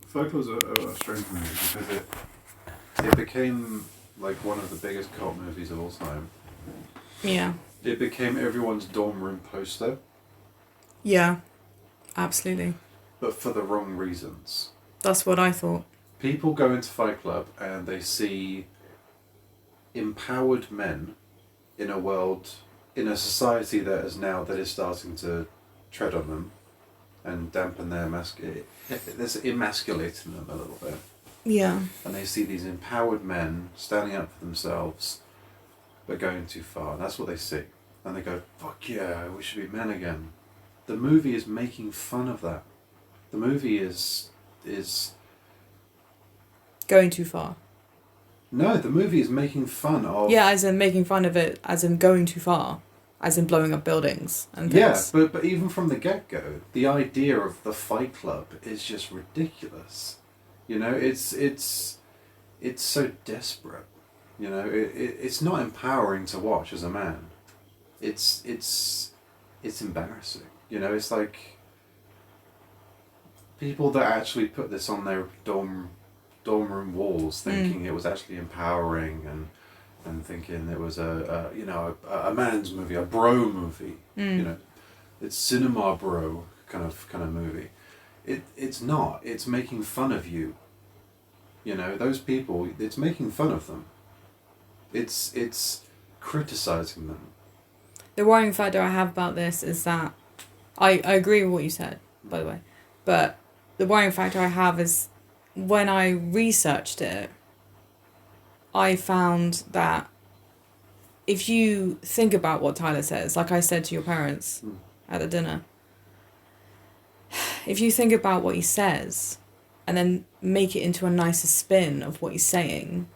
Folklore's a strange movie because it became like one of the biggest cult movies of all time. Yeah. It became everyone's dorm room poster. Yeah, absolutely. But for the wrong reasons. That's what I thought. People go into Fight Club and they see empowered men in a world, in a society that is starting to tread on them and dampen their that's emasculating them a little bit. Yeah. And they see these empowered men standing up for themselves, but going too far. And that's what they see. And they go, fuck yeah, we should be men again. The movie is making fun of that. The movie is... Going too far. No, the movie is making fun of... Yeah, as in making fun of it, as in going too far. As in blowing up buildings and things. Yeah, but even from the get-go, the idea of the Fight Club is just ridiculous. You know, it's so desperate. You know, it's not empowering to watch as a man. It's embarrassing. You know, it's like people that actually put this on their dorm room walls, thinking it was actually empowering and thinking it was a man's movie, a bro movie. You know, it's cinema bro kind of movie. It's not. It's making fun of you. You know, those people. It's making fun of them. It's criticizing them. The worrying factor I have about this is that I agree with what you said, by the way, but the worrying factor I have is when I researched it, I found that if you think about what Tyler says, like I said to your parents at the dinner, if you think about what he says and then make it into a nicer spin of what he's saying,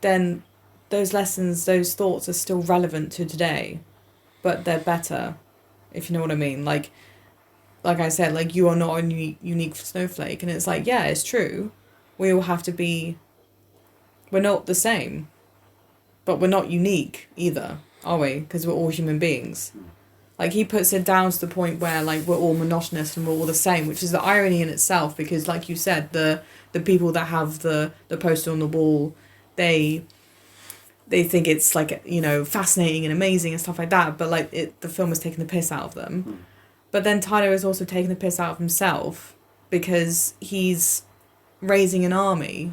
then those lessons, those thoughts are still relevant to today, but they're better, if you know what I mean. Like I said, like, you are not a unique snowflake, and it's like, yeah, it's true. We all have to be... We're not the same, but we're not unique either, are we? Because we're all human beings. Like, he puts it down to the point where, like, we're all monotonous and we're all the same, which is the irony in itself, because, like you said, the people that have the poster on the wall, they think it's, like, you know, fascinating and amazing and stuff like that, but, like, the film is taking the piss out of them. But then Tyler is also taking the piss out of himself because he's raising an army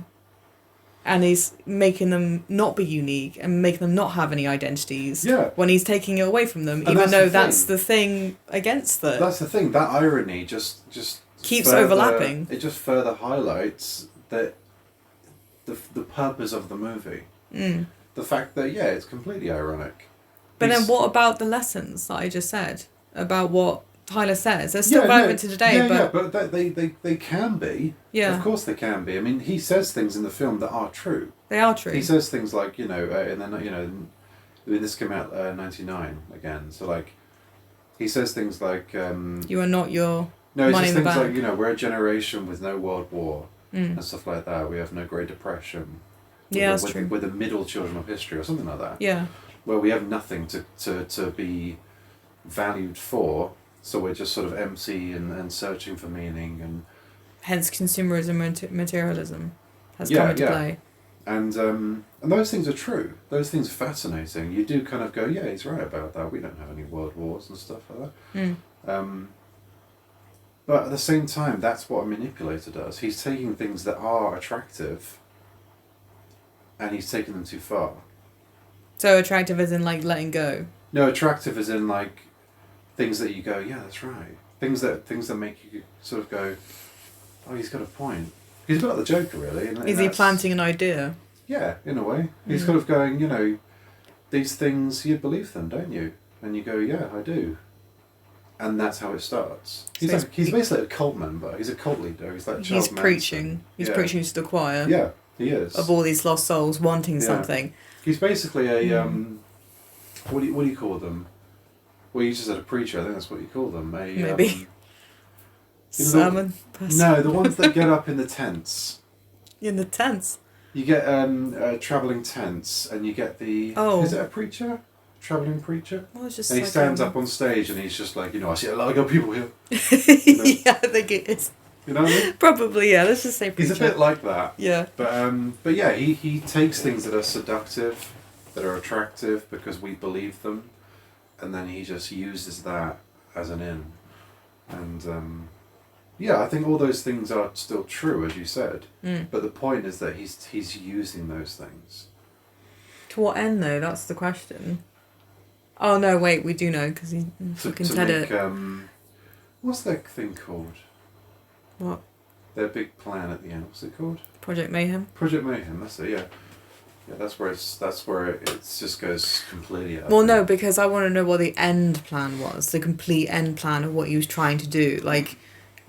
and he's making them not be unique and making them not have any identities when he's taking it away from them, and even though that's the thing against it. That's the thing. That irony just keeps overlapping. It just further highlights that the purpose of the movie. The fact that, yeah, it's completely ironic. But then what about the lessons that I just said? About what Tyler says? They're still relevant to today, but they can be. Yeah. Of course they can be. I mean, he says things in the film that are true. They are true. He says things like, you know, and then, you know, this came out 99 again, so, like, he says things like... you are not your No, he money says in the things bank. like, you know, we're a generation with no world war and stuff like that. We have no Great Depression. Yeah, that's true. We're the middle children of history or something like that. Yeah. Where we have nothing to be valued for, so we're just sort of empty and searching for meaning, and hence consumerism and materialism has come into play. And those things are true. Those things are fascinating. You do kind of go, yeah, he's right about that. We don't have any world wars and stuff like that. But at the same time, that's what a manipulator does. He's taking things that are attractive and he's taking them too far. So attractive as in, like, letting go? No, attractive as in, like, things that you go, yeah, that's right. Things that make you sort of go, oh, he's got a point. He's got the Joker, really. And is he planting an idea? Yeah, in a way. He's kind of going, you know, these things, you believe them, don't you? And you go, yeah, I do. And that's how it starts. He's basically a cult member. He's a cult leader. He's like Charles Manson. Preaching. He's preaching to the choir. Yeah, he is. Of all these lost souls wanting something. He's basically a what do you call them? Well, you just said a preacher. I think that's what you call them. Maybe. Sermon person. No, the ones that get up in the tents. In the tents. You get travelling tents, and you get the. Oh. Is it a preacher? travelling preacher. Well, it's just And he like, stands up on stage and he's just like, you know, I see a lot of people here. You know? Yeah, I think it is. You know what I mean? Probably, yeah. Let's just say preacher. He's a bit like that. Yeah. But yeah, he takes things that are seductive, that are attractive because we believe them, and then he just uses that as an in. And yeah, I think all those things are still true, as you said. But the point is that he's using those things. To what end, though? That's the question. Oh no! Wait, we do know because he fucking said make, it. What's that thing called? What? Their big plan at the end. What's it called? Project Mayhem. Project Mayhem. That's it. Yeah. Yeah, that's where it just goes completely out. Well, no, because I want to know what the end plan was, the complete end plan of what he was trying to do. Like,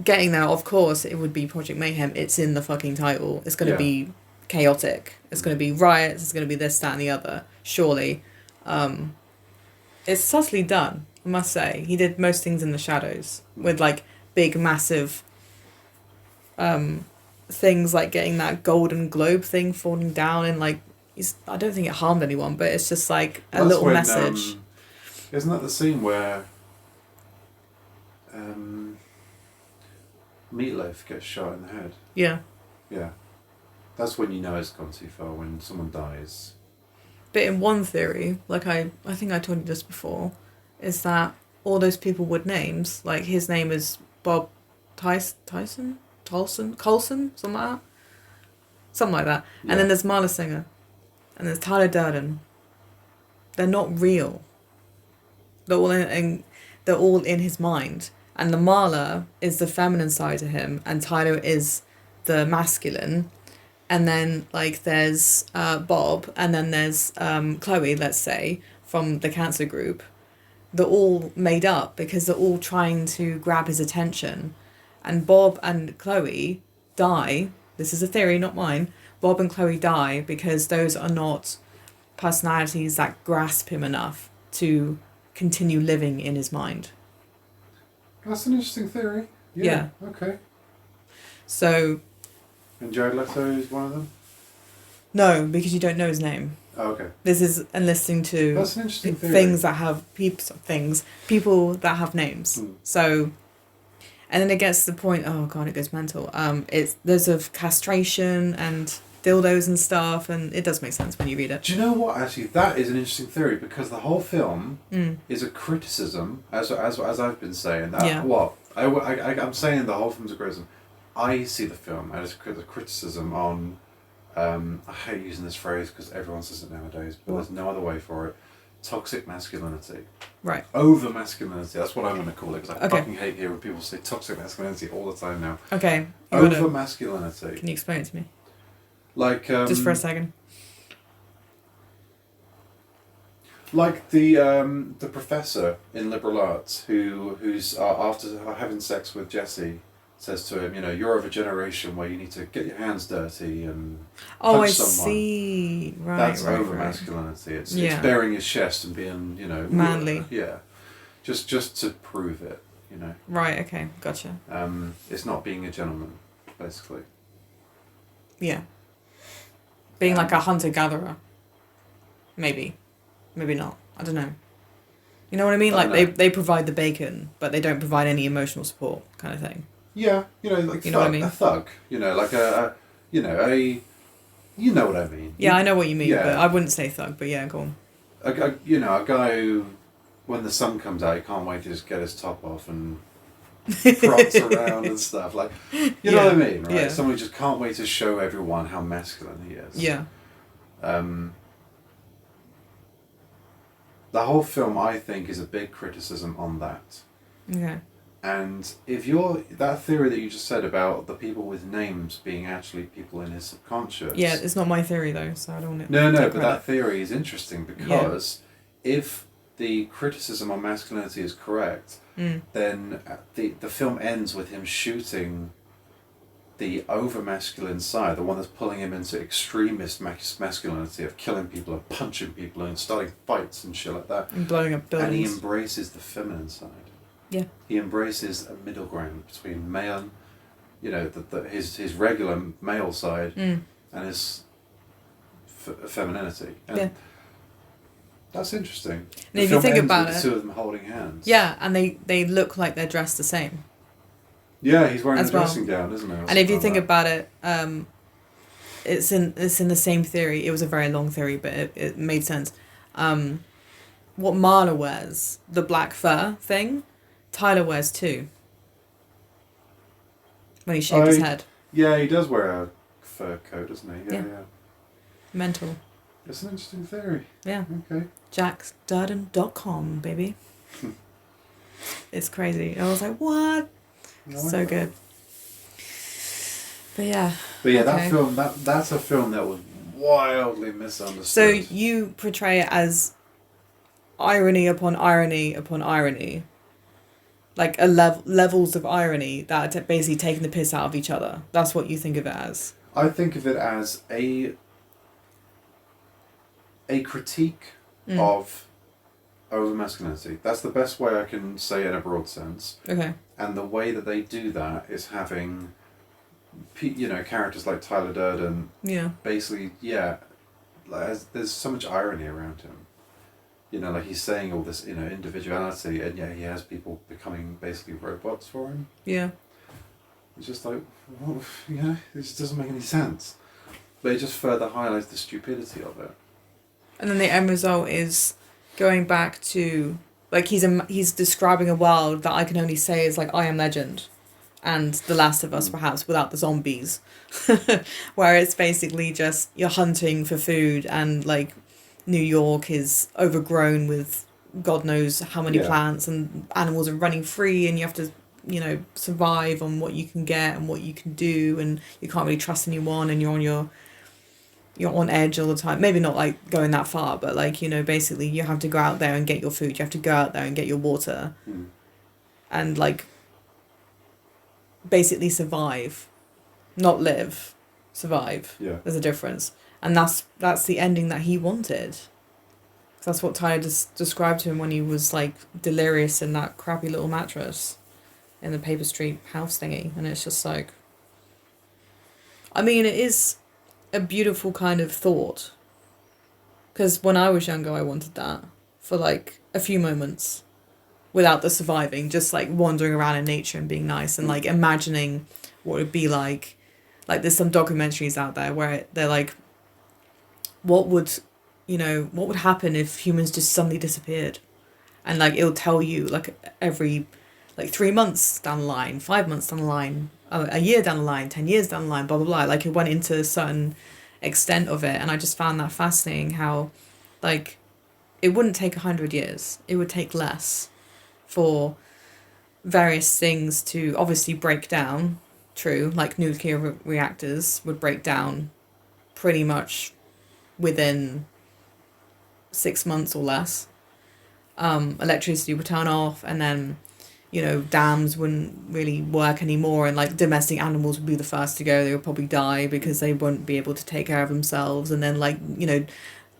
getting there, of course, it would be Project Mayhem. It's in the fucking title. It's going to be chaotic. It's going to be riots. It's going to be this, that, and the other. Surely. It's subtly done, I must say. He did most things in the shadows with, like, big, massive things like getting that Golden Globe thing falling down and, like, I don't think it harmed anyone, but it's just like a little message. Isn't that the scene where Meatloaf gets shot in the head? Yeah. Yeah. That's when you know it's gone too far, when someone dies. But in one theory, like I think I told you this before, is that all those people with names, like his name is Bob Colson, something like that. Yeah. And then there's Marla Singer. And there's Tyler Durden. They're not real. They're all in his mind. And the Marla is the feminine side of him, and Tyler is the masculine. And then like there's Bob, and then there's Chloe, let's say, from the cancer group. They're all made up because they're all trying to grab his attention. And Bob and Chloe die. This is a theory, not mine. Bob and Chloe die because those are not personalities that grasp him enough to continue living in his mind. That's an interesting theory. Yeah. Okay. So... And Jared Leto is one of them? No, because you don't know his name. Oh, okay. This is enlisting to That's an interesting theory. Things that have people that have names. So... And then it gets to the point, oh god, it goes mental. There's of castration and dildos and stuff, and it does make sense when you read it. Do you know what? Actually, that is an interesting theory because the whole film is a criticism, as I've been saying. I'm saying the whole film's a criticism. I see the film as a criticism on. I hate using this phrase because everyone says it nowadays, but there's no other way for it. Toxic masculinity. Right. Over masculinity. That's what I'm going to call it because I fucking hate hearing people say toxic masculinity all the time now. Okay. Over masculinity. Can you explain it to me? Like just for a second. Like the professor in liberal arts who's after having sex with Jesse says to him, you know, you're of a generation where you need to get your hands dirty and punch someone. See. Right. That's right, over right. masculinity. It's bearing his chest and being, you know, manly. Yeah, just to prove it, you know. Right. Okay. Gotcha. It's not being a gentleman, basically. Yeah. Being like a hunter-gatherer. Maybe not. I don't know. You know what I mean? Like they provide the bacon, but they don't provide any emotional support, kind of thing. Yeah, you know, like you know what I mean? A thug, you know, like you know what I mean. Yeah, I know what you mean, but I wouldn't say thug, but yeah, go on. A guy who, when the sun comes out, he can't wait to just get his top off and prots around and stuff. Like, you know what I mean, right? Yeah. Someone who just can't wait to show everyone how masculine he is. Yeah. The whole film, I think, is a big criticism on that. Okay. And if that theory that you just said about the people with names being actually people in his subconscious. Yeah, it's not my theory though, so I don't want to. No, but that theory is interesting because if the criticism on masculinity is correct, then the film ends with him shooting the over masculine side, the one that's pulling him into extremist masculinity of killing people and punching people and starting fights and shit like that. And blowing up buildings. And he embraces the feminine side. Yeah. He embraces a middle ground between male, you know, his regular male side and his femininity. And That's interesting. And if you think about the it, two of them holding hands. yeah, and they look like they're dressed the same. Yeah, he's wearing as a dressing gown, isn't he? And if you think about it, it's in the same theory. It was a very long theory, but it made sense. What Marla wears, the black fur thing, Tyler wears too. When he shaved his head. Yeah, he does wear a fur coat, doesn't he? Yeah. Mental. It's an interesting theory. Yeah. Okay. JacksDurden.com, baby. It's crazy. I was like, what? So good. But yeah. That film, that's a film that was wildly misunderstood. So you portray it as irony upon irony upon irony. Like levels of irony that are basically taking the piss out of each other. That's what you think of it as. I think of it as a critique of over-masculinity. That's the best way I can say it in a broad sense. Okay. And the way that they do that is having, characters like Tyler Durden. Yeah. Basically, there's so much irony around him. Like he's saying all this, individuality, and he has people becoming basically robots for him. Yeah. It's just like, well, it just doesn't make any sense. But it just further highlights the stupidity of it. And then the end result is going back to, like, he's describing a world that I can only say is like I Am Legend and The Last of Us, perhaps, without the zombies. Where it's basically just you're hunting for food and, like, New York is overgrown with God knows how many plants, and animals are running free, and you have to, survive on what you can get and what you can do, and you can't really trust anyone, and you're on edge all the time. Maybe not like going that far, but like, basically you have to go out there and get your food. You have to go out there and get your water. And like basically survive. Not live. Survive. Yeah. There's a difference. And that's the ending that he wanted. That's what Tyler described to him when he was like delirious in that crappy little mattress in the Paper Street house thingy. And it's just like, I mean, it is a beautiful kind of thought, because when I was younger I wanted that for like a few moments without the surviving, just like wandering around in nature and being nice and like imagining what it would be like there's some documentaries out there where they're like, what would happen if humans just suddenly disappeared, and like it'll tell you like every like 3 months down the line, 5 months down the line, a year down the line, 10 years down the line, blah, blah, blah. Like, it went into a certain extent of it. And I just found that fascinating how, like, it wouldn't take 100 years. It would take less for various things to obviously break down. True. Like, nuclear reactors would break down pretty much within 6 months or less. Electricity would turn off, and then dams wouldn't really work anymore, and like domestic animals would be the first to go. They would probably die because they wouldn't be able to take care of themselves, and then like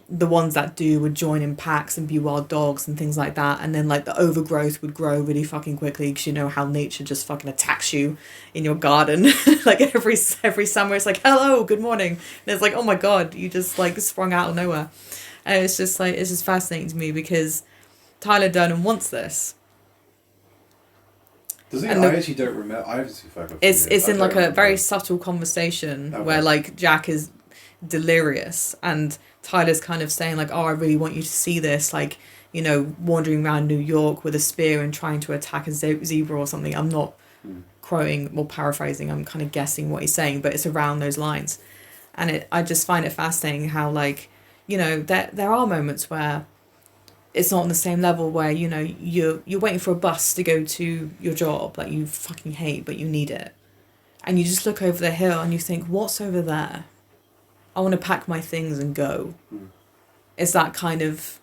the ones that do would join in packs and be wild dogs and things like that, and then like the overgrowth would grow really fucking quickly, because how nature just fucking attacks you in your garden. Like every summer it's like, hello, good morning, and it's like, oh my god, you just like sprung out of nowhere. And it's just like, it's just fascinating to me because Tyler Durden wants this. Does he? I actually don't remember. I obviously forgot. It's in like a very subtle conversation where like Jack is delirious and Tyler's kind of saying like, oh, I really want you to see this, like, wandering around New York with a spear and trying to attack a zebra or something. I'm not quoting or paraphrasing. I'm kind of guessing what he's saying, but it's around those lines. And I just find it fascinating how, like, there are moments where it's not on the same level, where you're waiting for a bus to go to your job that you fucking hate but you need it, and you just look over the hill and you think, what's over there? I want to pack my things and go. It's that kind of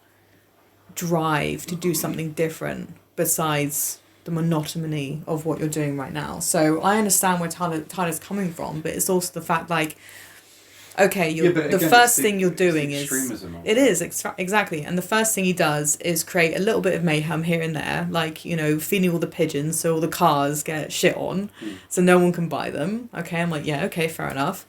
drive to do something different besides the monotony of what you're doing right now. So I understand where Tyler's coming from, but it's also the fact, like, okay, the first thing you're doing is... It is, exactly. And the first thing he does is create a little bit of mayhem here and there, like, feeding all the pigeons so all the cars get shit on, so no one can buy them. Okay, I'm like, yeah, okay, fair enough.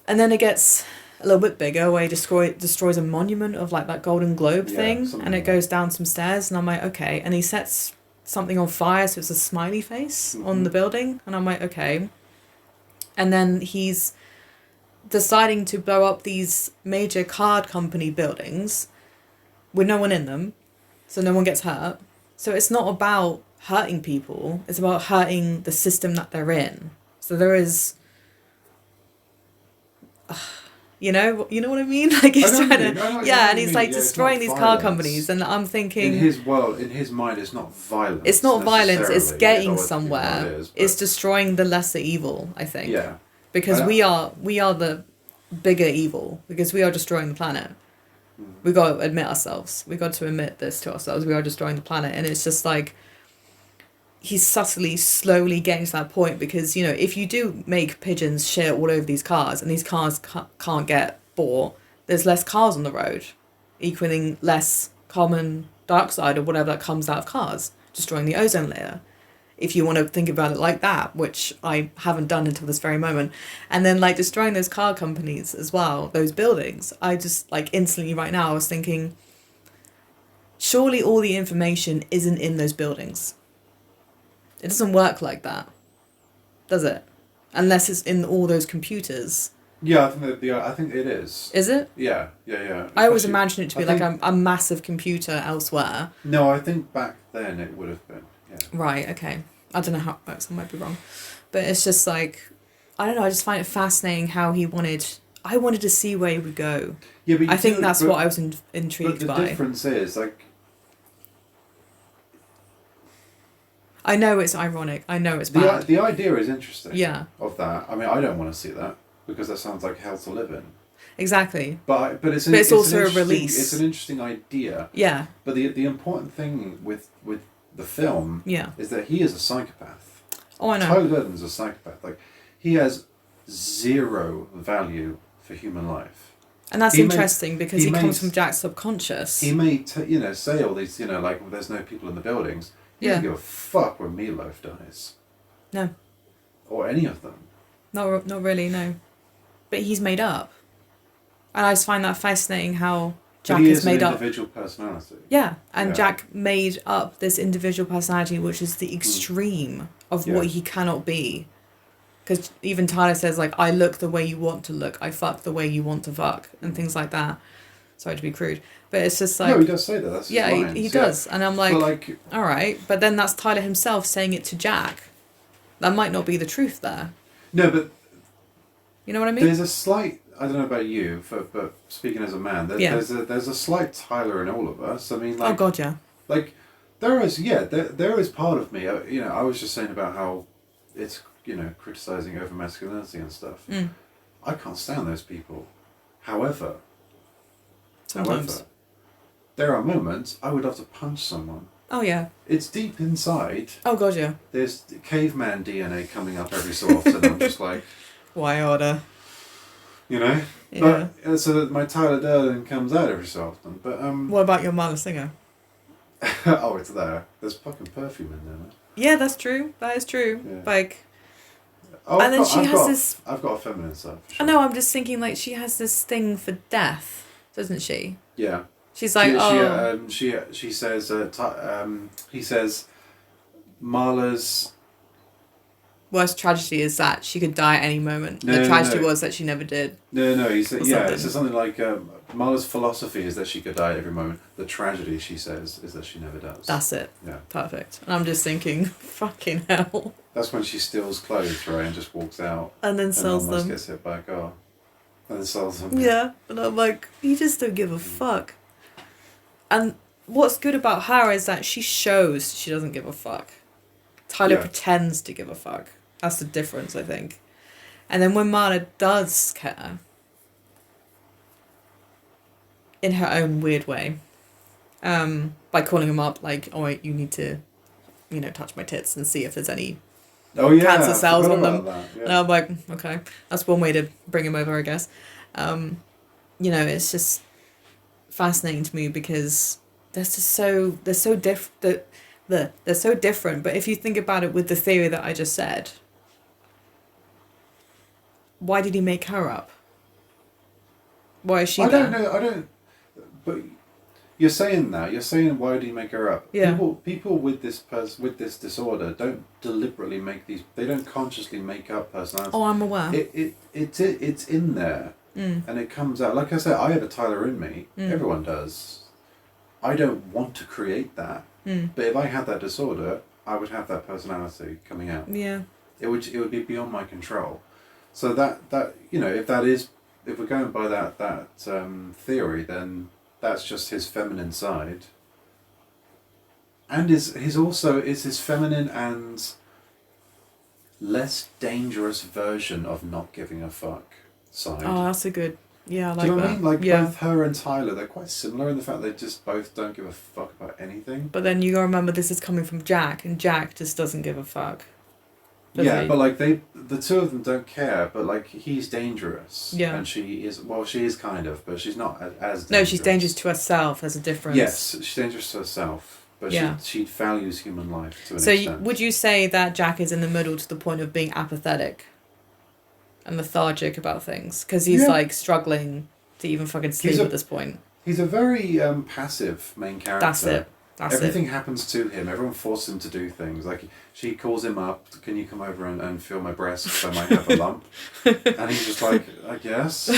And then it gets a little bit bigger where he destroys a monument of like that Golden Globe Yeah, thing, something and it like goes down some stairs, and I'm like, okay. And he sets something on fire, so it's a smiley face on the building, and I'm like, okay. And then he's deciding to blow up these major card company buildings with no one in them, so no one gets hurt. So it's not about hurting people, it's about hurting the system that they're in. So there is, you know what I mean? Like he's trying to, yeah, and he's like destroying these car companies, and I'm thinking, in his mind, it's not violence. it's not violence, it's getting although somewhere. but- It's destroying the lesser evil, I think. Yeah. Because we are the bigger evil, because we are destroying the planet. We got to admit ourselves. We got to admit this to ourselves. We are destroying the planet, and it's just like he's subtly, slowly getting to that point, because you know, if you do make pigeons shit all over these cars, and these cars can't get bought, there's less cars on the road, equaling less carbon dioxide or whatever that comes out of cars, destroying the ozone layer. If you want to think about it like that, which I haven't done until this very moment, and then like destroying those car companies as well, those buildings, I just like instantly right now I was thinking, surely all the information isn't in those buildings. It doesn't work like that, does it? Unless it's in all those computers. Yeah, I think it is. Is it? Yeah. I always imagine it to be like a massive computer elsewhere. No, I think back then it would have been. Yeah. Right, okay. I don't know how it works, I might be wrong. But it's just like, I don't know, I just find it fascinating how I wanted to see where he would go. Yeah, but I think that's what I was intrigued by. But the difference is, like... I know it's ironic, I know it's bad. The idea is interesting. Yeah. Of that. I mean, I don't want to see that, because that sounds like hell to live in. Exactly. But it's also a release. It's an interesting idea. Yeah. But the important thing with the film is that he is a psychopath. Oh, I know. Tyler Durden's a psychopath. Like, he has zero value for human life. And that's interesting because he comes from Jack's subconscious. He may say all these, like, well, there's no people in the buildings. He doesn't give a fuck when Meatloaf dies. No. Or any of them. Not really, no. But he's made up. And I just find that fascinating how Jack is made up. An individual personality. Yeah, and Jack made up this individual personality, which is the extreme of what he cannot be. Because even Tyler says, like, I look the way you want to look, I fuck the way you want to fuck, and things like that. Sorry to be crude, but it's just like... No, he does say that, that's his lines. He does, and I'm like, alright, but then that's Tyler himself saying it to Jack. That might not be the truth there. No, but... You know what I mean? There's a slight... I don't know about you, but speaking as a man, there's a slight Tyler in all of us. I mean, like... Oh, God, yeah. Like, there is part of me, I was just saying about how it's, criticising over masculinity and stuff. I can't stand those people. However, there are moments I would love to punch someone. Oh, yeah. It's deep inside. Oh, God, yeah. There's caveman DNA coming up every so often. I'm just like... Why order? Yeah. But, so that my Tyler Durden comes out every so often. But what about your Marla Singer? Oh, it's there. There's fucking perfume in there, man. Yeah, that's true. That is true. Yeah. Like... Oh, and then she has this... I've got a feminine side, for sure. I know, I'm just thinking, like, she has this thing for death, doesn't she? Yeah. She's like, she says, he says, Marla's... worst tragedy is that she could die at any moment. The tragedy was that she never did. No, he said, it says something like, Marla's philosophy is that she could die at every moment. The tragedy, she says, is that she never does. That's it. Yeah. Perfect. And I'm just thinking, fucking hell. That's when she steals clothes, right, and just walks out. And then sells and almost them. Gets hit by a car. And then sells them. Yeah. And I'm like, you just don't give a fuck. And what's good about her is that she shows she doesn't give a fuck. Tyler pretends to give a fuck. That's the difference, I think. And then when Marla does care, in her own weird way, by calling him up, like, oh, wait, you need to, touch my tits and see if there's any cancer cells on them. Yeah. And I'm like, okay, that's one way to bring him over, I guess. It's just fascinating to me because they're so different. They're so different. But if you think about it with the theory that I just said, why did he make her up? Why is she I there? don't know. I don't. But you're saying that. You're saying why do you make her up? Yeah. People with this disorder don't deliberately make these. They don't consciously make up personalities. Oh, I'm aware. It's in there, and it comes out. Like I said, I have a Tyler in me. Everyone does. I don't want to create that, but if I had that disorder, I would have that personality coming out. Yeah. It would be beyond my control. So that if we're going by that theory, then that's just his feminine side. And is his feminine and less dangerous version of not giving a fuck side. Oh, that's a good. Yeah, I like Do you know that. what I mean? Like yeah. both her and Tyler, they're quite similar in the fact they just both don't give a fuck about anything. But then you gotta remember this is coming from Jack, and Jack just doesn't give a fuck. Yeah, but like the two of them don't care, but like he's dangerous. Yeah. And she is kind of, but she's not as dangerous. No, she's dangerous to herself. There's a difference. Yes, she's dangerous to herself, but Yeah. she values human life to an So extent. would you say that Jack is in the middle to the point of being apathetic and lethargic about things? Because he's like struggling to even fucking sleep at this point. He's a very passive main character. That's it. Everything happens to him. Everyone forces him to do things. Like she calls him up, can you come over and feel my breast because I might have a lump? And he's just like, I guess.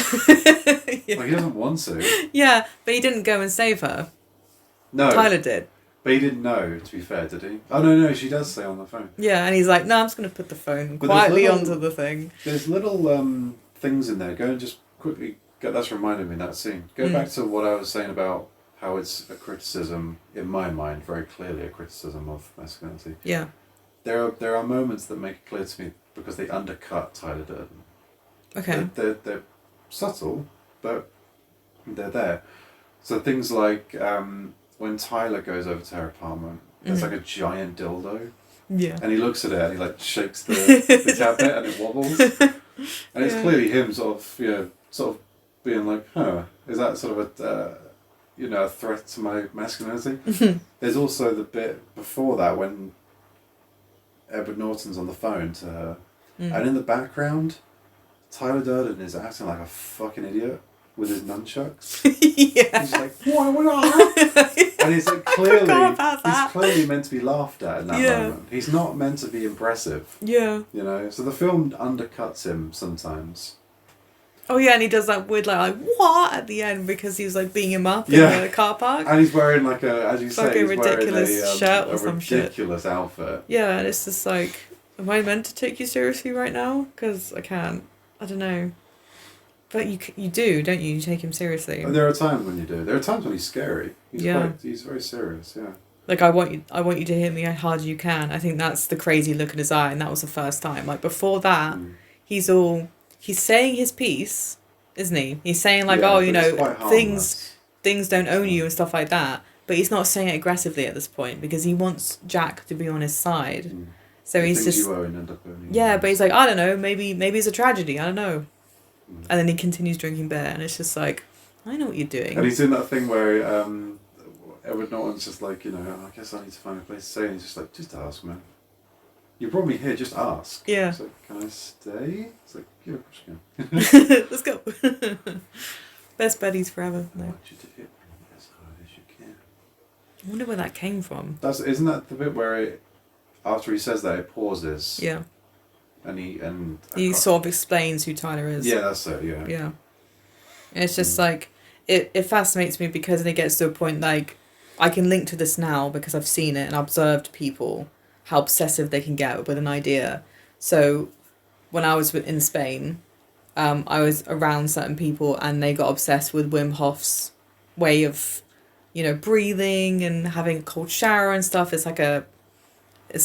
Yeah. Like he doesn't want to. Yeah, but he didn't go and save her. No. Tyler did. But he didn't know, to be fair, did he? Oh, no, she does say on the phone. Yeah, and he's like, no, I'm just going to put the phone But quietly onto the thing. There's little things in there. Go and just quickly, that's reminded me of that scene. Go back to what I was saying about how it's a criticism, in my mind, very clearly a criticism of masculinity. Yeah. There are moments that make it clear to me because they undercut Tyler Durden. Okay. They're subtle, but they're there. So things like when Tyler goes over to her apartment, there's like a giant dildo. Yeah. And he looks at it and he like shakes the cabinet and it wobbles. And it's clearly him sort of being like, huh, is that sort of a threat to my masculinity? There's also the bit before that when Edward Norton's on the phone to her, and in the background, Tyler Durden is acting like a fucking idiot with his nunchucks. Yeah. He's like, what? And he's like clearly meant to be laughed at in that moment. He's not meant to be impressive. Yeah. You know, so the film undercuts him sometimes. Oh yeah, and he does that weird like what at the end because he was like beating him up in the car park. And he's wearing like as you say, he's ridiculous wearing shirt or a some shit. ridiculous outfit. Yeah, and it's just like, am I meant to take you seriously right now? Because I can't. I don't know. But you do, don't you? You take him seriously. And there are times when you do. There are times when he's scary. He's very serious. Yeah. Like I want you to hit me as hard as you can. I think that's the crazy look in his eye, and that was the first time. Like before that, he's saying his piece, isn't he? He's saying like, things don't own you and stuff like that. But he's not saying it aggressively at this point because he wants Jack to be on his side. So he's just but he's like, I don't know, maybe it's a tragedy. I don't know. And then he continues drinking beer, and it's just like, I know what you're doing. And he's in that thing where Edward Norton's just like, I guess I need to find a place to stay. And he's just like, just ask, man. You brought me here, just ask. Yeah. It's like, can I stay? It's like, yeah, of course you can. Let's go. Best buddies forever. No. I want you to hit me as hard as you can. I wonder where that came from. Isn't that the bit where after he says that, it pauses? Yeah. And he sort of explains who Tyler is. Yeah, that's it. Yeah. Yeah. And it's just like it fascinates me because then it gets to a point like I can link to this now because I've seen it and observed people how obsessive they can get with an idea. So when I was in Spain, I was around certain people and they got obsessed with Wim Hof's way of, breathing and having a cold shower and stuff. It's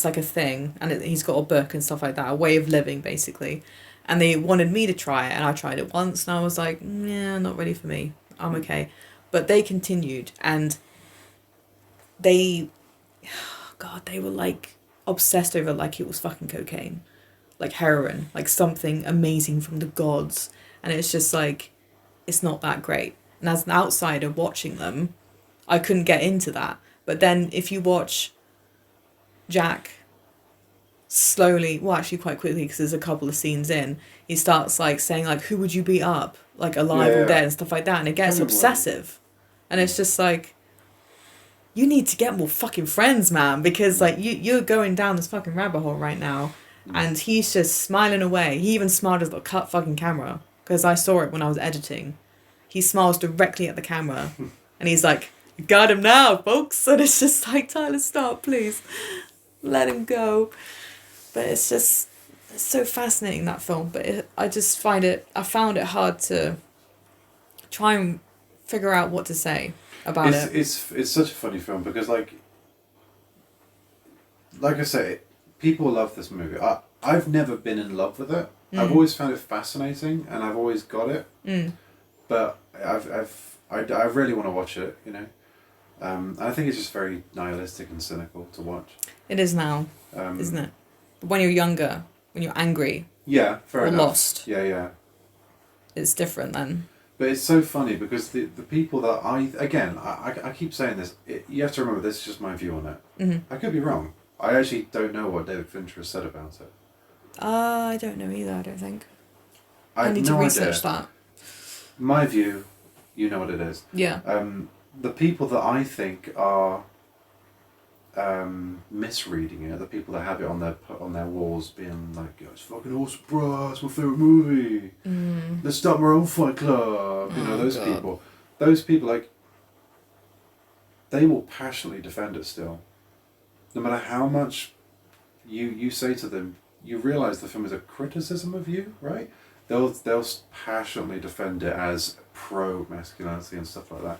like a thing, and he's got a book and stuff like that, a way of living basically, and they wanted me to try it, and I tried it once and I was like, yeah, not really for me, I'm okay. But they continued, and they were like obsessed over like it was fucking cocaine, like heroin, like something amazing from the gods, and it's just like, it's not that great. And as an outsider watching them, I couldn't get into that. But then if you watch Jack slowly, well, actually quite quickly, because there's a couple of scenes in, he starts like saying like, who would you beat up, like alive or dead and stuff like that, and it gets obsessive, and it's just like, you need to get more fucking friends, man, because like you're going down this fucking rabbit hole right now. And he's just smiling away. He even smiled at the cut fucking camera, because I saw it when I was editing. He smiles directly at the camera, and he's like, "You got him now, folks." And it's just like, Tyler, stop, please, let him go. But it's so fascinating, that film. But I found it hard to try and figure out what to say about it. It's such a funny film because like I say, people love this movie. I've never been in love with it. I've always found it fascinating, and I've always got it. But I really want to watch it, you know. And I think it's just very nihilistic and cynical to watch. It is now, isn't it? But when you're younger, when you're angry, yeah, fair enough. Lost, yeah, it's different then. But it's so funny because the people that I keep saying this. You have to remember, this is just my view on it. I could be wrong. I actually don't know what David Fincher has said about it. I don't know either, I don't think. I need to research that. My view, you know what it is. Yeah. The people that I think are misreading it, the people that have it on their walls being like, "It's fucking awesome, bro, it's my favourite movie. Let's start my own Fight Club." You know, those people. Those people, like, they will passionately defend it still. No matter how much you say to them, you realise the film is a criticism of you, right? They'll passionately defend it as pro-masculinity and stuff like that.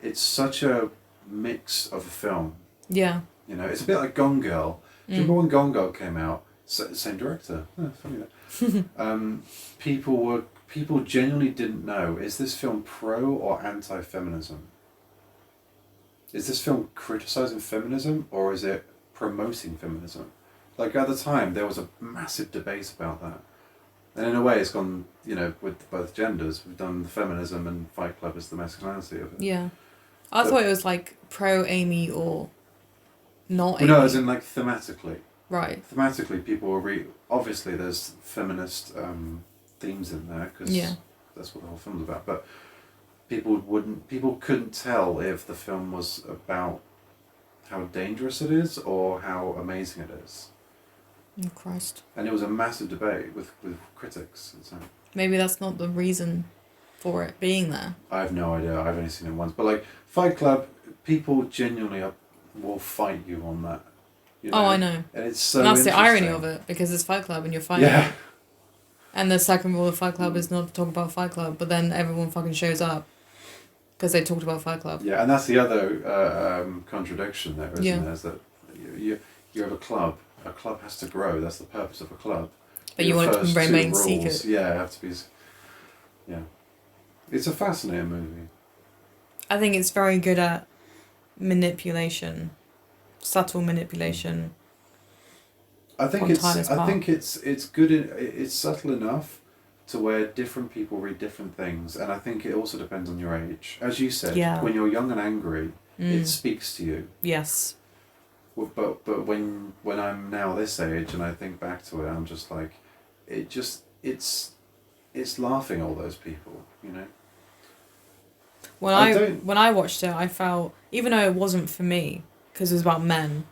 It's such a mix of a film. Yeah. You know, it's a bit like Gone Girl. Do you remember when Gone Girl came out? Same director. Oh, funny that. People genuinely didn't know, is this film pro or anti-feminism? Is this film criticising feminism or is it promoting feminism? Like, at the time, there was a massive debate about that. And in a way, it's gone, you know, with both genders. We've done the feminism and Fight Club is the masculinity of it. Yeah. I thought it was like pro-Amy or not Amy. No, as in like thematically. Right. Thematically, people will obviously there's feminist themes in there because that's what the whole film's about. But people couldn't tell if the film was about how dangerous it is or how amazing it is. Oh, Christ. And it was a massive debate with critics. So. Maybe that's not the reason for it being there. I have no idea. I've only seen it once. But like Fight Club, people genuinely will fight you on that. You know? Oh, I know. And it's so and that's the irony interesting. of it, because it's Fight Club and you're fighting. Yeah. And the second rule of Fight Club is not to talk about Fight Club, but then everyone fucking shows up because they talked about Fight Club. Yeah, and that's the other contradiction there, isn't it? Is that you have a club. A club has to grow. That's the purpose of a club. But you want it to remain secret. Yeah, have to be. Yeah, it's a fascinating movie. I think it's very good at manipulation, subtle manipulation. I think it's good. It's subtle enough to where different people read different things, and I think it also depends on your age. As you said, when you're young and angry, it speaks to you. Yes. But when I'm now this age and I think back to it, I'm just like, it's laughing all those people, you know. When I watched it, I felt, even though it wasn't for me, because it was about men.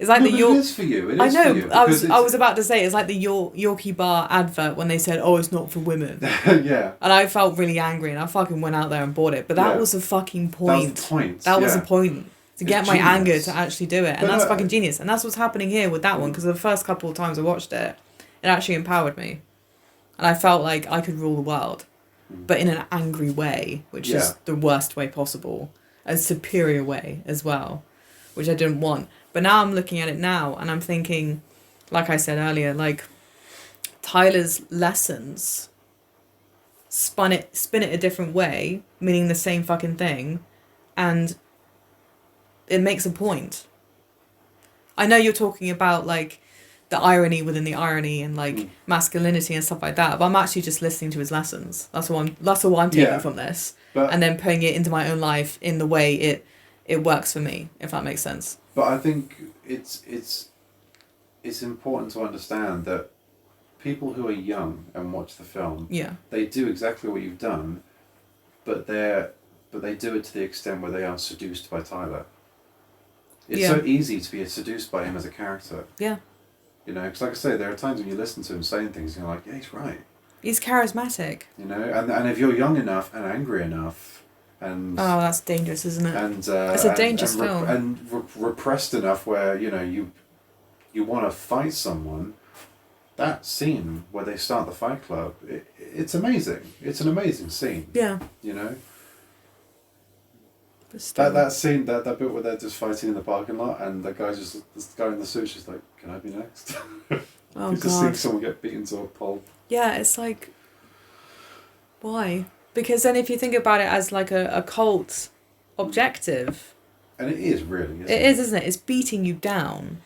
It's like it is for you. It is I know. For you I was about to say it's like the Yorkie Bar advert when they said, "Oh, it's not for women." Yeah. And I felt really angry, and I fucking went out there and bought it. But that was the fucking point. That was the point. That was the point. To get my anger to actually do it. And but that's fucking genius. And that's what's happening here with that one, because the first couple of times I watched it, it actually empowered me. And I felt like I could rule the world, but in an angry way, which is the worst way possible. A superior way as well, which I didn't want. But now I'm looking at it now, and I'm thinking, like I said earlier, like, Tyler's lessons spin it a different way, meaning the same fucking thing, and it makes a point. I know you're talking about like the irony within the irony and like masculinity and stuff like that, but I'm actually just listening to his lessons. That's all I'm taking from this, and then putting it into my own life in the way it works for me, if that makes sense. But I think it's it's important to understand that people who are young and watch the film, Yeah. they do exactly what you've done, but they do it to the extent where they are seduced by Tyler. It's so easy to be seduced by him as a character. Yeah. You know, because like I say, there are times when you listen to him saying things and you're like, yeah, he's right. He's charismatic. You know, and if you're young enough and angry enough and... Oh, that's dangerous, isn't it? And, it's a dangerous film. And repressed enough where, you know, you want to fight someone, that scene where they start the fight club, it's amazing. It's an amazing scene. Yeah. You know? That scene, that bit where they're just fighting in the parking lot and the guy this guy in the suit's just like, can I be next? Oh, you God. just see someone get beaten to a pulp. Yeah, it's like, why? Because then if you think about it as like a cult objective... And it is really, isn't it? It is, isn't it? It's beating you down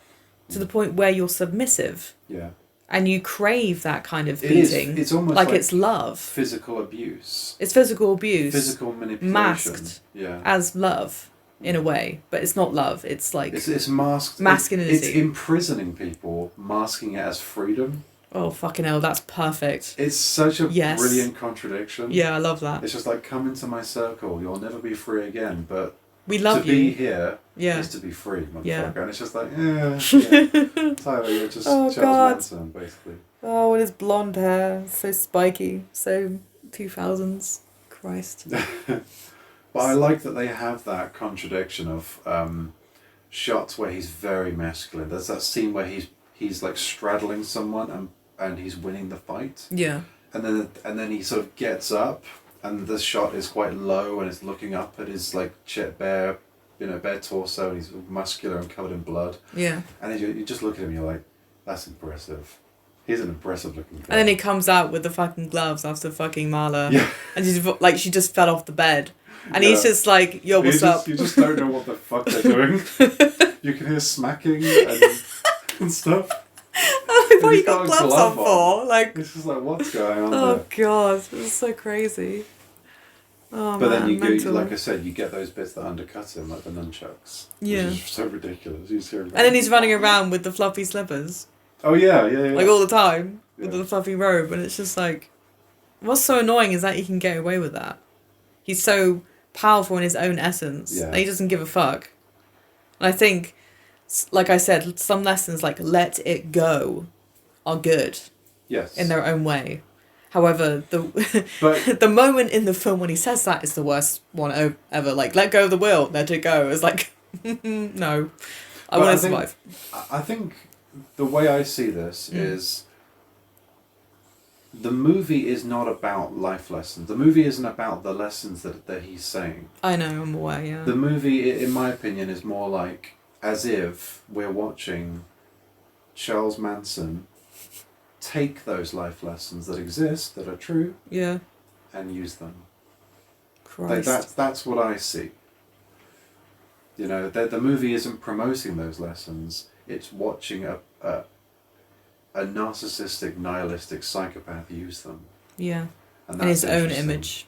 to the point where you're submissive. Yeah. And you crave that kind of beating. It's almost like it's love. Physical abuse. It's physical abuse. Physical manipulation. Masked as love, in a way. But it's not love. It's like... It's masked. Masculinity. It's imprisoning people, masking it as freedom. Oh, fucking hell, that's perfect. It's such a brilliant contradiction. Yeah, I love that. It's just like, come into my circle, you'll never be free again, but... We love to be here is to be free, motherfucker. Yeah. And it's just like, Tyler, you're just Charles Manson, basically. Oh, with his blonde hair, so spiky, so 2000s. Christ. But I like that they have that contradiction of shots where he's very masculine. There's that scene where he's like straddling someone and he's winning the fight. Yeah. And then he sort of gets up. And the shot is quite low, and it's looking up at his like bare torso, and he's muscular and covered in blood. Yeah. And you just look at him, you're like, that's impressive. He's an impressive looking guy. And then he comes out with the fucking gloves after fucking Marla. Yeah. And she's like, she just fell off the bed, and he's just like, yo, what's up? You just don't know what the fuck they're doing. You can hear smacking and stuff. What you got gloves on for? Like, it's just like, what's going on oh there? God, it's so crazy. Oh, but man, then like I said, you get those bits that undercut him, like the nunchucks. Yeah. Which is so ridiculous. And then he's running around with the fluffy slippers. Oh yeah. Like all the time with the fluffy robe, and it's just like, what's so annoying is that he can get away with that. He's so powerful in his own essence that he doesn't give a fuck. And I think, like I said, some lessons like let it go are good. Yes. In their own way. However, but the moment in the film when he says that is the worst one ever. Like, let go of the wheel, let it go. It's like, no, I want to survive. I think the way I see this is the movie is not about life lessons. The movie isn't about the lessons that he's saying. I know, I'm aware, yeah. The movie, in my opinion, is more like as if we're watching Charles Manson take those life lessons that exist, that are true, and use them. Christ. That's what I see. You know, the movie isn't promoting those lessons. It's watching a narcissistic, nihilistic psychopath use them. Yeah. And in his own image.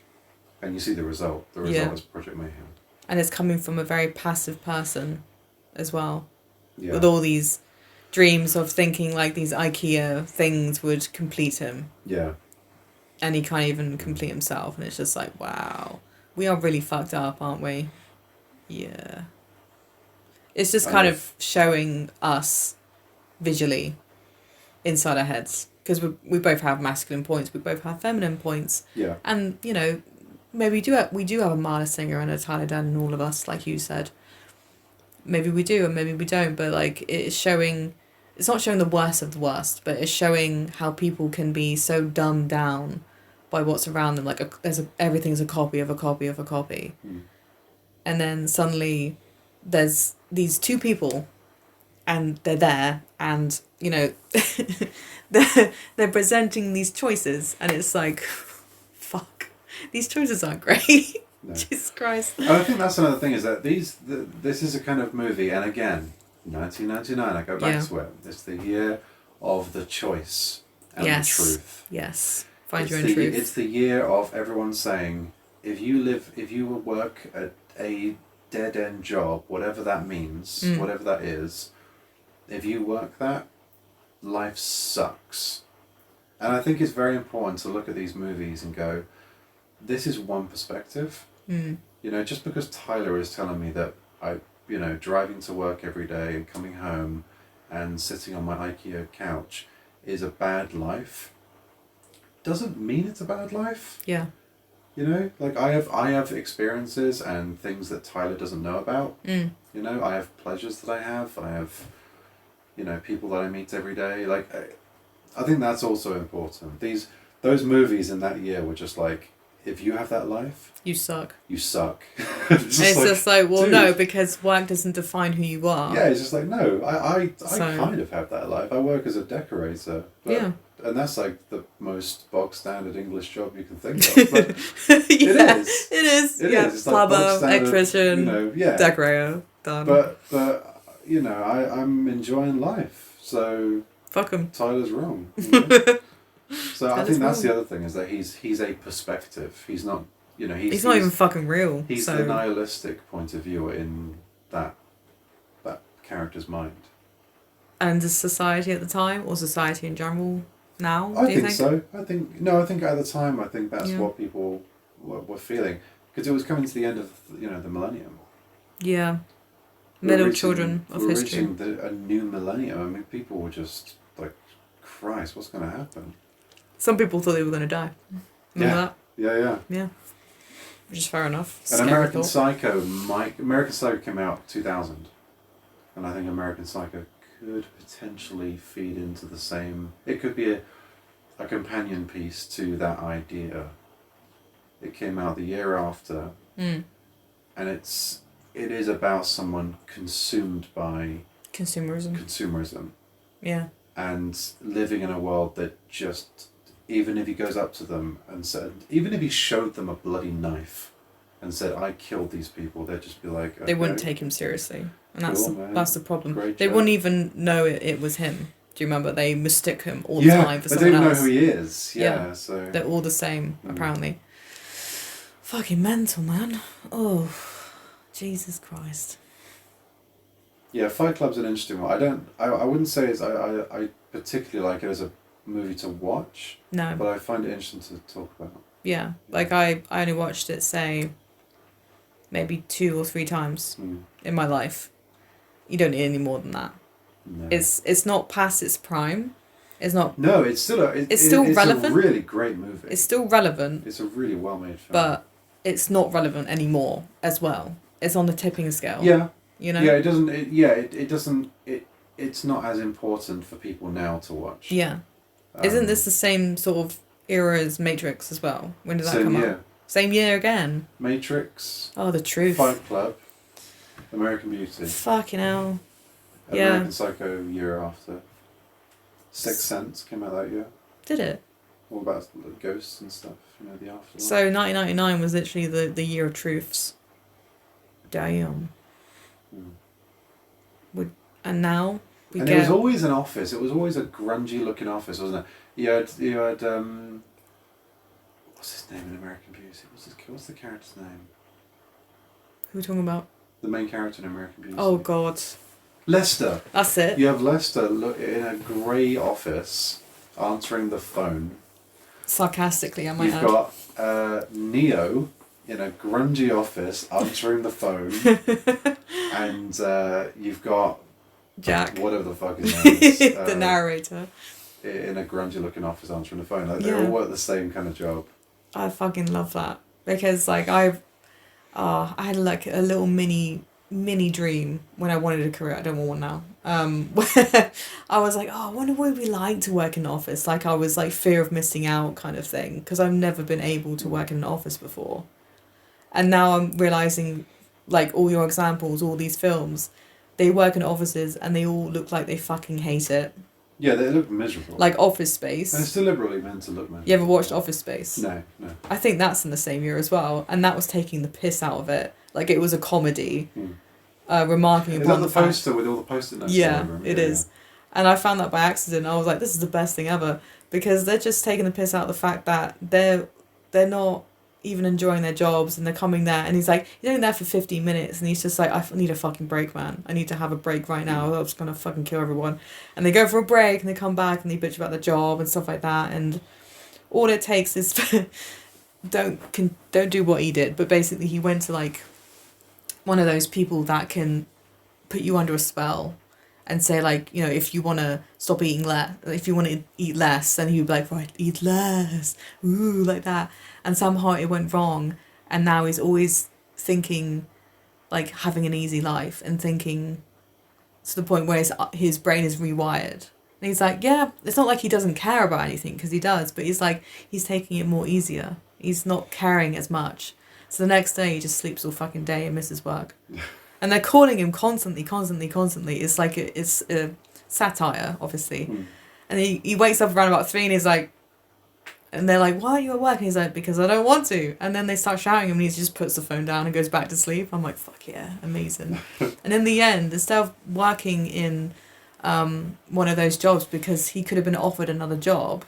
And you see the result. The result is Project Mayhem. And it's coming from a very passive person as well. Yeah. With all these dreams of thinking like these IKEA things would complete him. Yeah. And he can't even complete himself. And it's just like, wow. We are really fucked up, aren't we? Yeah. It's just kind of showing us visually inside our heads. Because we both have masculine points. We both have feminine points. Yeah. And, you know, maybe we do have a Marla Singer and a Tyler Dunn in all of us, like you said. Maybe we do and maybe we don't. But, like, it's showing... It's not showing the worst of the worst, but it's showing how people can be so dumbed down by what's around them. Like, everything's a copy of a copy of a copy. Mm. And then suddenly there's these two people and they're there and, you know, they're presenting these choices and it's like, fuck, these choices aren't great. No. Jesus Christ. And I think that's another thing is that this is a kind of movie, and again, 1999, I go back to it. It's the year of the choice and the truth. Yes. Find your own truth. It's the year of everyone saying, if you work at a dead-end job, whatever that means, whatever that is, if you work that, life sucks. And I think it's very important to look at these movies and go, this is one perspective. Mm. You know, just because Tyler is telling me that driving to work every day and coming home and sitting on my IKEA couch is a bad life, doesn't mean it's a bad life. Yeah. You know, like I have experiences and things that Tyler doesn't know about. Mm. You know, I have pleasures that I have, people that I meet every day. Like, I think that's also important. Those movies in that year were just like, if you have that life, you suck. You suck. It's just like, well, dude. no, because work doesn't define who you are. Yeah, it's just like, no, I kind of have that life. I work as a decorator. But, yeah. And that's like the most bog standard English job you can think of. But yeah, it is. It is. It yeah. is. It's like plumber, electrician, decorator, done. But I'm enjoying life. So fuck him. Tyler's wrong. You know? So I think that's wrong. the other thing, is that he's a perspective. He's not, he's not even fucking real. He's the nihilistic point of view in that character's mind. And the society at the time, or society in general now? I do you think so. I think at the time, I think that's what people were feeling, because it was coming to the end of the millennium. Yeah, middle children of history. We're reaching a new millennium. I mean, people were just like, Christ, what's going to happen? Some people thought they were going to die. Remember that? Yeah. Which is fair enough. And American Psycho came out 2000, and I think American Psycho could potentially feed into the same. It could be a companion piece to that idea. It came out the year after, and it is about someone consumed by consumerism. Yeah. And living in a world that just, even if he goes up to them and said, even if he showed them a bloody knife and said, I killed these people, they'd just be like, okay. They wouldn't take him seriously. And that's the problem. Great they job. Wouldn't even know it was him. Do you remember? They mistook him all the time for someone else. They don't know who he is. Yeah. So they're all the same, apparently. Fucking mental, man. Oh, Jesus Christ. Yeah, Fight Club's an interesting one. I wouldn't say I particularly like it as a movie to watch. No. But I find it interesting to talk about. Yeah. Like I only watched it, say, maybe 2 or 3 times in my life. You don't need any more than that. No. It's not past its prime. It's not. No, it's still relevant. It's a really great movie. It's still relevant. It's a really well made film. But it's not relevant anymore as well. It's on the tipping scale. Yeah. You know. Yeah, it doesn't. It doesn't. It's not as important for people now to watch. Yeah. Isn't this the same sort of era as Matrix as well? When did that come out? Same year again. Matrix. Oh, the truth. Fight Club. American Beauty. Fucking hell. American Psycho year after. Sixth Sense came out that year. Did it? All about ghosts and stuff, the afterlife. So 1999 was literally the year of truths. Damn. And now it was always an office. It was always a grungy looking office, wasn't it? You had what's his name in American Beauty? What's the character's name? Who are we talking about? The main character in American Beauty. Oh God. Lester. That's it. You have Lester in a grey office answering the phone. Sarcastically, I might add. You've got Neo in a grungy office answering the phone. And you've got Jack. Whatever the fuck his name is. The narrator. In a grungy looking office answering the phone. Like, they all work the same kind of job. I fucking love that. Because like I had like a little mini dream when I wanted a career. I don't want one now. Where I was like, I wonder what it'd be like to work in an office. Like I was like fear of missing out kind of thing. Because I've never been able to work in an office before. And now I'm realising, like all your examples, all these films, they work in offices and they all look like they fucking hate it. Yeah, they look miserable. Like Office Space. And it's deliberately meant to look miserable. You ever watched Office Space? No. I think that's in the same year as well. And that was taking the piss out of it. Like it was a comedy. Remarking upon the poster with all the post-it notes? Yeah, it is. And I found that by accident. I was like, this is the best thing ever. Because they're just taking the piss out of the fact that they're not, even enjoying their jobs, and they're coming there, and he's like, he's only there for 15 minutes, and he's just like, I need a fucking break, man. I need to have a break right now. I'm just gonna fucking kill everyone. And they go for a break, and they come back, and they bitch about the job and stuff like that, and all it takes is don't do what he did, but basically he went to like one of those people that can put you under a spell and say, like, you know, if you want to stop eating less, if you want to eat less, then he'd be like, right, eat less, ooh, like that. And somehow it went wrong, and now he's always thinking, like, having an easy life, and thinking to the point where his brain is rewired. And he's like, yeah, it's not like he doesn't care about anything, because he does, but he's like, he's taking it more easier. He's not caring as much. So the next day he just sleeps all fucking day and misses work. And they're calling him constantly. It's like it's a satire, obviously. And he wakes up around about 3, and he's like, and they're like, why are you at work? And he's like, because I don't want to. And then they start shouting him, and he just puts the phone down and goes back to sleep. I'm like, fuck yeah, amazing. And in the end, instead of working in one of those jobs, because he could have been offered another job,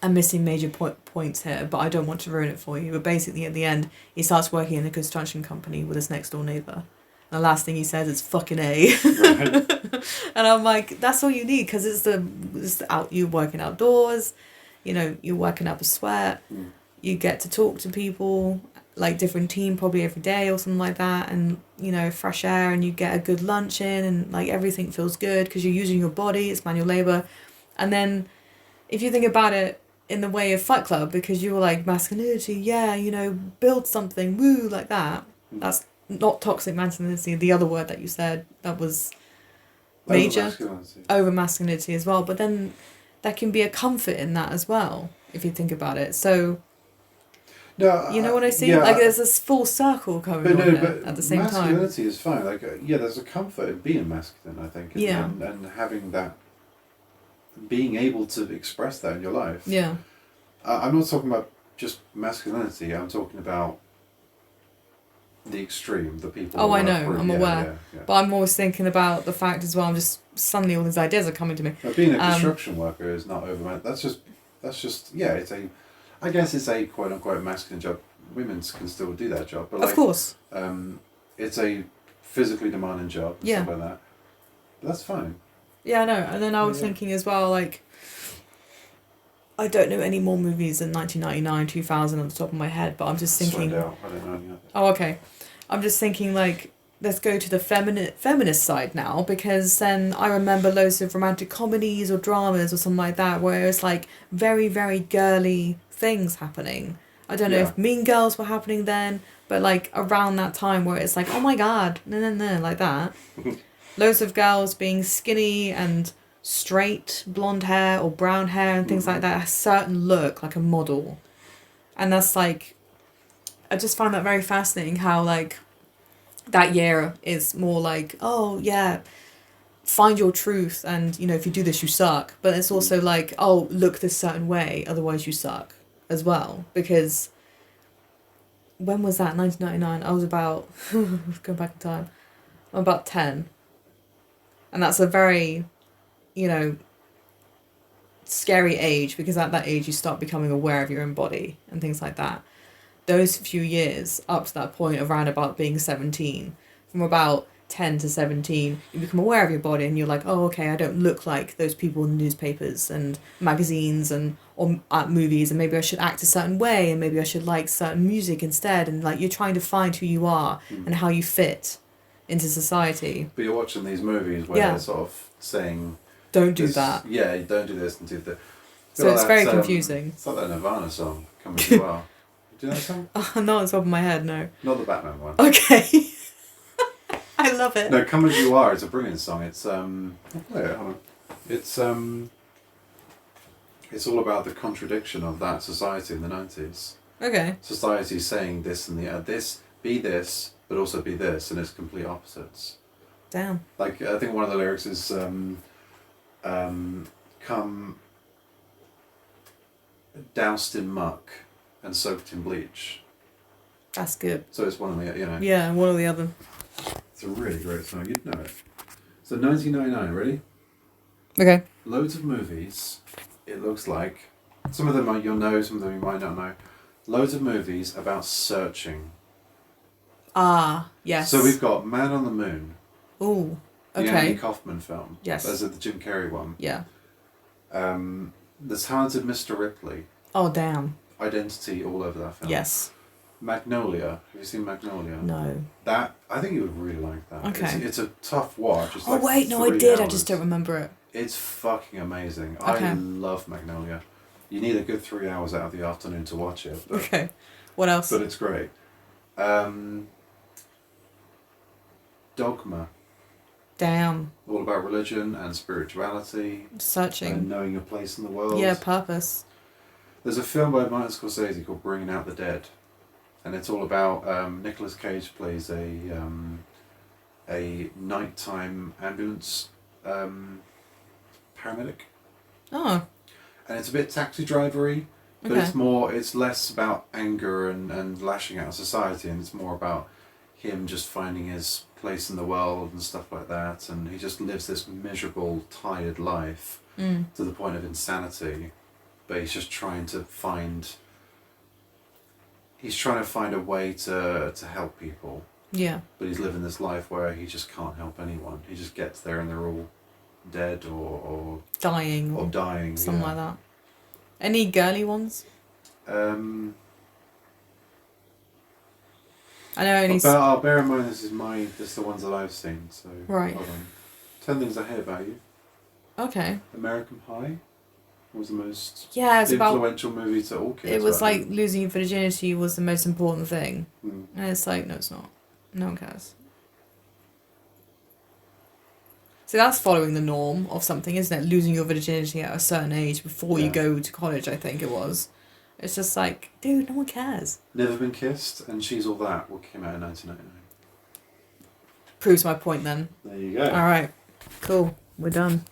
I'm missing major points here, but I don't want to ruin it for you. But basically, at the end, he starts working in a construction company with his next door neighbour. And the last thing he says is fucking A. Right. And I'm like, that's all you need, because you're working outdoors, you know, you're working up a sweat, you get to talk to people, like different team probably every day or something like that, and, you know, fresh air, and you get a good lunch in, and like everything feels good because you're using your body, it's manual labour. And then if you think about it in the way of Fight Club, because you were like, masculinity, yeah, you know, build something, woo, like that. That's not toxic masculinity, the other word that you said, that was major. Over masculinity as well. But then there can be a comfort in that as well, if you think about it. So, no, you know what I see? Yeah, like, there's this full circle going on there at the same time. Masculinity is fine. Like, yeah, there's a comfort in being masculine, I think. And having that, being able to express that in your life. Yeah. I'm not talking about just masculinity. I'm talking about the extreme, the people. Oh, I know. I'm aware. Yeah. But I'm always thinking about the fact as well. I'm just suddenly all these ideas are coming to me. But being a construction worker is not over. That's just yeah. I guess it's a quote unquote masculine job. Women can still do that job, but of course. It's a physically demanding job. And stuff like that. But that's fine. Yeah, I know. And then I was thinking as well, like, I don't know any more movies than 1999, 2000 on the top of my head, but I'm just thinking... I don't know any others. Oh, okay. I'm just thinking, like, let's go to the feminist side now, because then I remember loads of romantic comedies or dramas or something like that, where it's, like, very, very girly things happening. I don't know if Mean Girls were happening then, but, like, around that time where it's like, oh my god, no, like that. Loads of girls being skinny and straight, blonde hair or brown hair and things like that, a certain look, like a model. And that's like, I just find that very fascinating how, like, that year is more like, oh yeah, find your truth, and, you know, if you do this you suck. But it's also like, oh, look this certain way, otherwise you suck as well. Because when was that? 1999. I was about going back in time, I'm about 10. And that's a very, you know, scary age, because at that age you start becoming aware of your own body and things like that. Those few years up to that point, around about being 17, from about 10 to 17, you become aware of your body, and you're like, oh, okay, I don't look like those people in newspapers and magazines and or at movies, and maybe I should act a certain way, and maybe I should like certain music instead. And like, you're trying to find who you are and how you fit into society. But you're watching these movies where they're sort of saying, don't do that. Yeah, you don't do this and do that. So it's very confusing. It's like that Nirvana song, Come As You Are. Do you know that song? Oh, not on the top of my head, no. Not the Batman one. Okay. I love it. No, Come As You Are, it's a brilliant song. It's hold on. It's all about the contradiction of that society in the 90s. Okay. Society saying this and be this, but also be this, and it's complete opposites. Damn. Like, I think one of the lyrics is, come doused in muck and soaked in bleach. That's good. So it's one of the, you know. Yeah, one or the other. It's a really great song, you'd know it. So 1999, ready? Okay. Loads of movies, it looks like. Some of them you'll know, some of them you might not know. Loads of movies about searching. Ah, yes. So we've got Man on the Moon. Ooh, The Andy okay. Kaufman film. Yes. As the Jim Carrey one. Yeah. The Talented Mr. Ripley. Oh, damn. Identity all over that film. Yes. Magnolia. Have you seen Magnolia? No. That, I think you would really like that. Okay. It's a tough watch. It's Oh, like wait, no, I 3 did. I hours. just don't remember it. It's fucking amazing. Okay. I love Magnolia. You need a good 3 hours out of the afternoon to watch it. But, Okay. What else? but it's great. Dogma. Damn. All about religion and spirituality Searching. and knowing your place in the world. Yeah, purpose. There's a film by Martin Scorsese called Bringing Out the Dead, and it's all about Nicolas Cage plays a nighttime ambulance paramedic, Oh, and it's a bit taxi drivery, but okay. it's less about anger and lashing out at society, and it's more about him just finding his place in the world and stuff like that, and he just lives this miserable, tired life to the point of insanity, but he's just trying to find a way to help people, Yeah. but he's living this life where he just can't help anyone. He just gets there and they're all dead or Dying. or dying, Something yeah. like that. Any girly ones? I know only... But I'll bear in mind this is the ones that I've seen, so Right. hold on. 10 Things I Hate About You. Okay. American Pie was the most Yeah, it's about... influential movie to all kids. It was back like then. losing your virginity was the most important thing. Mm. And it's like, no, it's not. No one cares. So that's following the norm of something, isn't it? Losing your virginity at a certain age before you Yeah. go to college, I think it was. It's just like, dude, no one cares. Never Been Kissed and She's All That came out in 1999. Proves my point then. There you go. Alright, cool. We're done.